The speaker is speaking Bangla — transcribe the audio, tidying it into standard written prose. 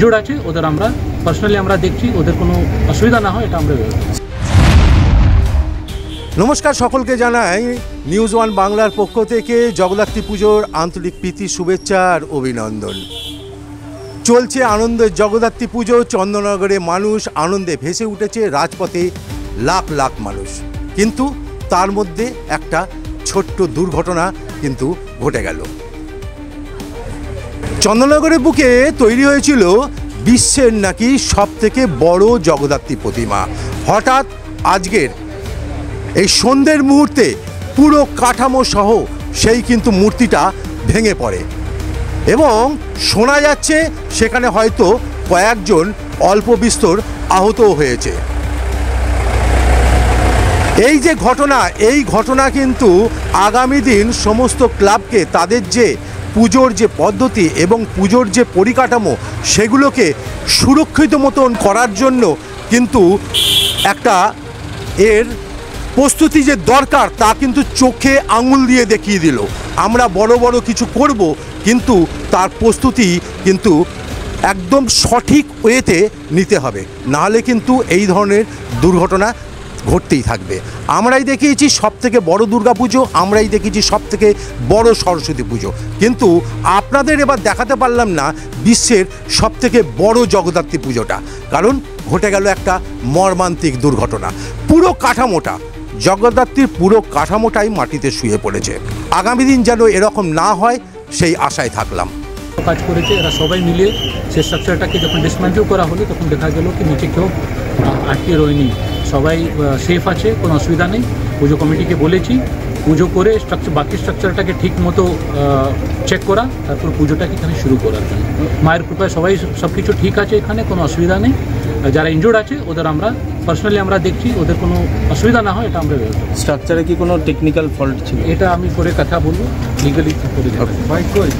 জোড় আছে ওদের আমরা পার্সোনালি আমরা দেখছি, ওদের কোনো অসুবিধা না হয় এটা আমরা। নমস্কার, সকলকে জানাই নিউজ ওয়ান বাংলার পক্ষ থেকে জগদ্ধাত্রী পুজোর আন্তরিক প্রীতি, শুভেচ্ছা আর অভিনন্দন। চলছে আনন্দের জগদ্ধাত্রী পুজো। চন্দননগরে মানুষ আনন্দে ভেসে উঠেছে, রাজপথে লাখ লাখ মানুষ। কিন্তু তার মধ্যে একটা ছোট্ট দুর্ঘটনা কিন্তু ঘটে গেল। চন্দননগরের বুকে তৈরি হয়েছিল বিশ্বের নাকি সবথেকে বড় জগদ্ধাত্রী প্রতিমা। হঠাৎ আজকের এই সন্ধ্যের মুহূর্তে পুরো কাঠামো সহ সেই কিন্তু মূর্তিটা ভেঙে পড়ে এবং শোনা যাচ্ছে সেখানে হয়তো কয়েকজন অল্প বিস্তর আহতও হয়েছে। এই যে ঘটনা, এই ঘটনা কিন্তু আগামী দিন সমস্ত ক্লাবকে তাদের যে পুজোর যে পদ্ধতি এবং পুজোর যে পরিকাঠামো সেগুলোকে সুরক্ষিত মতন করার জন্য কিন্তু একটা এর প্রস্তুতি যে দরকার তা কিন্তু চোখে আঙুল দিয়ে দেখিয়ে দিল। আমরা বড় বড় কিছু করব, কিন্তু তার প্রস্তুতি কিন্তু একদম সঠিক ওয়েতে নিতে হবে, নাহলে কিন্তু এই ধরনের দুর্ঘটনা ঘটতেই থাকবে। আমরাই দেখিয়েছি সবথেকে বড় দুর্গা পুজো, আমরাই দেখিয়েছি সবথেকে বড় সরস্বতী পুজো, কিন্তু আপনাদের এবার দেখাতে পারলাম না বিশ্বের সবথেকে বড় জগদ্ধাত্রী পুজোটা, কারণ ঘটে গেল একটা মর্মান্তিক দুর্ঘটনা। পুরো কাঠামোটা, জগদ্ধাত্রীর পুরো কাঠামোটাই মাটিতে শুয়ে পড়েছে। আগামী দিন যেন এরকম না হয় সেই আশায় থাকলাম। কাজ করেছে এরা সবাই মিলে। সেই স্ট্রাকচারটাকে যখন ডিসমেন্টেল করা হলো তখন দেখা গেল কি নিচে কেউ আটকে রয়নি, সবাই সেফ আছে, কোনো অসুবিধা নেই। পুজো কমিটিকে বলেছি পুজো করে বাকি স্ট্রাকচারটাকে ঠিক মতো চেক করা, তারপর পুজোটাকে এখানে শুরু করার জন্য। মায়ের কৃপায় সবাই সব কিছু ঠিক আছে, এখানে কোনো অসুবিধা নেই। যারা ইনজোর্ড আছে ওদের আমরা পার্সোনালি আমরা দেখছি, ওদের কোনো অসুবিধা না হয় এটা আমরা ব্যবস্থা। স্ট্রাকচারে কি কোনো টেকনিক্যাল ফল্ট ছিল? এটা আমি করে কথা বলবো, লিগালি করে